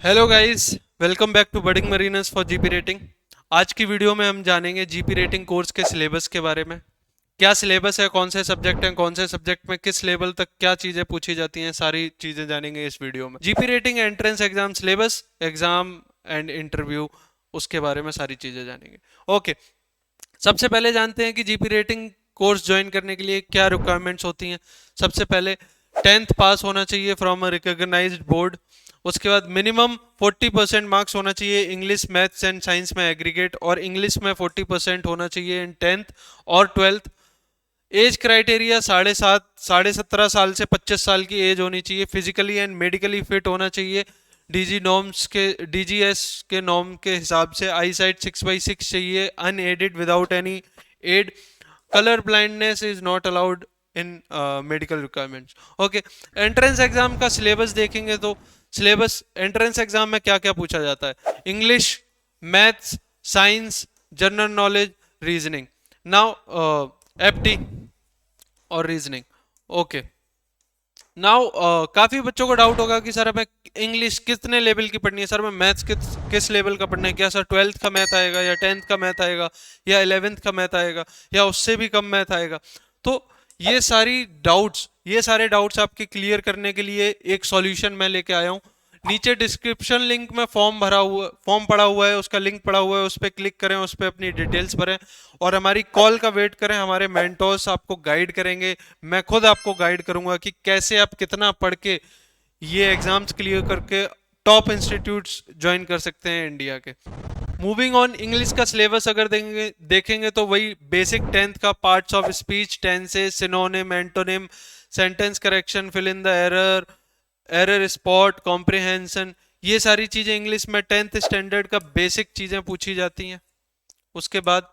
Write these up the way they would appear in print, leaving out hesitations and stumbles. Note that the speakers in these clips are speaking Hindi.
Hello guys, welcome back to Budding Mariners for GP rating. आज की वीडियो में हम जानेंगे जीपी रेटिंग कोर्स के सिलेबस के बारे में। क्या सिलेबस है, कौन से सब्जेक्ट हैं, कौन से सब्जेक्ट में किस लेवल तक क्या चीज़ें पूछी जाती हैं, सारी चीज़ें जानेंगे इस वीडियो में। GP rating entrance exam syllabus, exam and interview, उसके बारे में सारी चीज़ें जानेंगे। ओके, सबसे पहले जानते हैं कि जीपी रेटिंग कोर्स ज्वाइन करने के लिए क्या रिक्वायरमेंट्स होती हैं। सबसे पहले 10th पास होना चाहिए फ्रॉम अ रिकॉग्नाइज्ड बोर्ड। उसके बाद मिनिमम 40% मार्क्स होना चाहिए इंग्लिश, मैथ्स एंड साइंस में एग्रीगेट, और इंग्लिश में 40% होना चाहिए इन 10th और 12th। एज क्राइटेरिया 17.5 साल से 25 साल की एज होनी चाहिए। फिजिकली एंड मेडिकली फिट होना चाहिए। डीजीएस के नॉर्म के हिसाब से आई साइट 6/6 चाहिए, unaided without any ad. Colour blindness is not allowed in medical requirements. Okay, entrance exam का सिलेबस देखेंगे तो सिलेबस एंट्रेंस एग्जाम में क्या क्या पूछा जाता है। English, maths, science, general knowledge, reasoning. Now FD और रीजनिंग। ओके, नाउ काफी बच्चों को डाउट होगा कि सर हमें इंग्लिश कितने लेवल की पढ़नी है, सर हमें मैथ्स किस लेवल का पढ़ना है, क्या सर 12th का मैथ आएगा या 10th का मैथ आएगा या 11th का मैथ आएगा या उससे भी कम मैथ आएगा। तो ये सारे डाउट्स आपके क्लियर करने के लिए एक सॉल्यूशन मैं लेके आया हूँ। नीचे डिस्क्रिप्शन लिंक में फॉर्म पड़ा हुआ है, उसका लिंक पड़ा हुआ है, उस पर क्लिक करें, उस पर अपनी डिटेल्स भरें और हमारी कॉल का वेट करें। हमारे मेंटोर्स आपको गाइड करेंगे, मैं खुद आपको गाइड करूंगा कि कैसे आप कितना पढ़ के ये एग्जाम्स क्लियर करके टॉप इंस्टीट्यूट्स ज्वाइन कर सकते हैं इंडिया के। मूविंग ऑन, इंग्लिश का सिलेबस अगर देखेंगे तो वही बेसिक 10th का parts of speech, tenses, synonym, antonym, sentence correction, fill in the error spot, comprehension, ये सारी चीजें इंग्लिश में 10th स्टैंडर्ड का बेसिक चीजें पूछी जाती हैं। उसके बाद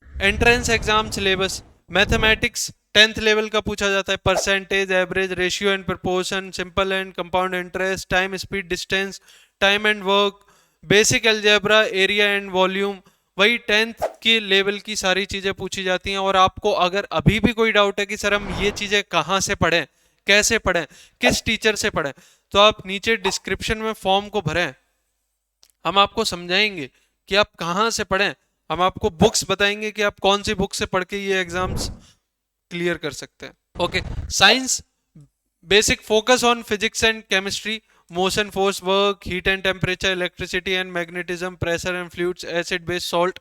entrance exam syllabus, mathematics 10th level का पूछा जाता है। Percentage, average, ratio and proportion, simple and compound interest, time, speed, distance, time and work, basic algebra, area and volume, वही 10th की लेवल की सारी चीजें पूछी जाती हैं। और आपको अगर अभी भी कोई डाउट है कि सर हम ये चीजें कहाँ से पढ़ें, कैसे पढ़ें, किस टीचर से पढ़ें, तो आप नीचे डिस्क्रिप्शन में फॉर्म को भरें, हम आपको समझाएंगे कि आप कहाँ से पढ़ें। हम आपको बुक्स बताएंगे कि आप कौन सी बुक से पढ़ के ये एग्जाम्स क्लियर कर सकते हैं। Okay, science basic focus on physics and chemistry, motion, force, work, heat and temperature, electricity and magnetism, pressure and fluids, acid, base, salt.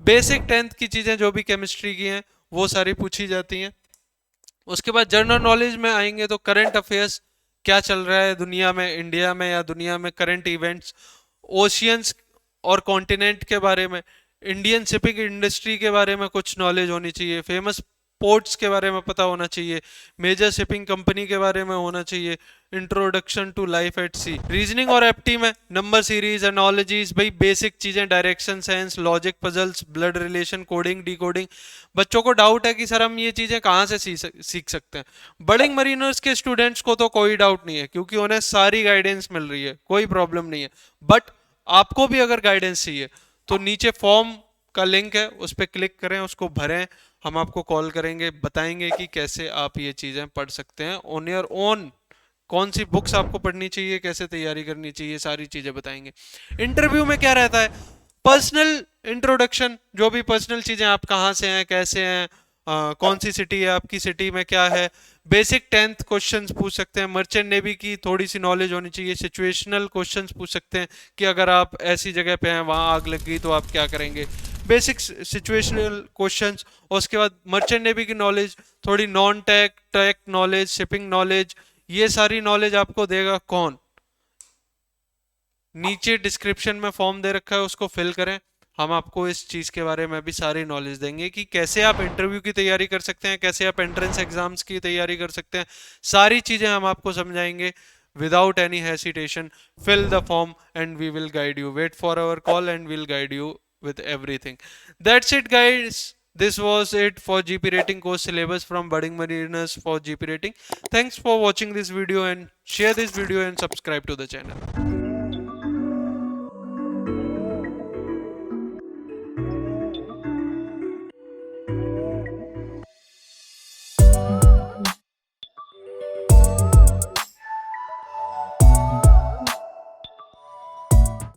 Basic 10th की चीजें जो भी केमिस्ट्री की हैं वो सारी पूछी जाती हैं। उसके बाद जनरल नॉलेज में आएंगे तो करंट अफेयर्स, क्या चल रहा है दुनिया में, इंडिया में या दुनिया में, करंट इवेंट्स, ओशियंस और कॉन्टिनेंट के बारे में, इंडियन शिपिंग इंडस्ट्री के बारे में कुछ नॉलेज होनी चाहिए, फेमस पोर्ट्स के बारे में पता होना चाहिए, मेजर शिपिंग कंपनी के बारे में होना चाहिए, introduction to life at sea. Reasoning और एप्टी में नंबर सीरीज, एनोलॉजीज, भाई बेसिक चीजें, direction sense, logic, puzzles, blood relation, coding, decoding. बच्चों को डाउट है कि सर हम ये चीजें कहाँ से सीख सकते हैं। बडिंग मरीनर्स के स्टूडेंट्स को तो कोई डाउट नहीं है क्योंकि उन्हें सारी गाइडेंस मिल रही है, कोई प्रॉब्लम नहीं है। बट आपको भी अगर गाइडेंस चाहिए तो नीचे फॉर्म का लिंक है, उस पर क्लिक करें, उसको भरें, हम आपको कॉल करेंगे, बताएंगे कि कैसे आप ये चीज़ें पढ़ सकते हैं ऑन योर ओन, कौन सी बुक्स आपको पढ़नी चाहिए, कैसे तैयारी करनी चाहिए, सारी चीज़ें बताएंगे। इंटरव्यू में क्या रहता है, पर्सनल इंट्रोडक्शन, जो भी पर्सनल चीज़ें, आप कहाँ से हैं, कैसे हैं, कौन सी सिटी है आपकी, सिटी में क्या है। बेसिक 10th क्वेश्चंस पूछ सकते हैं, मर्चेंट नेवी की थोड़ी सी नॉलेज होनी चाहिए, सिचुएशनल क्वेश्चंस पूछ सकते हैं कि अगर आप ऐसी जगह पे हैं, वहाँ आग लग गई तो आप क्या करेंगे, बेसिक सिचुएशनल क्वेश्चंस। और उसके बाद मर्चेंट नेवी की नॉलेज, थोड़ी non tech knowledge, shipping knowledge, ये सारी नॉलेज आपको देगा कौन, नीचे डिस्क्रिप्शन में फॉर्म दे रखा है, उसको फिल करें। हम आपको इस चीज़ के बारे में भी सारी नॉलेज देंगे कि कैसे आप इंटरव्यू की तैयारी कर सकते हैं, कैसे आप एंट्रेंस एग्जाम्स की तैयारी कर सकते हैं, सारी चीज़ें हम आपको समझाएंगे without any hesitation. Fill the form and we will guide you. Wait for our call and we'll guide you with everything. That's it, guys. This was it for GP rating course syllabus from Budding Mariners for GP rating. Thanks for watching this video and share this video and subscribe to the channel.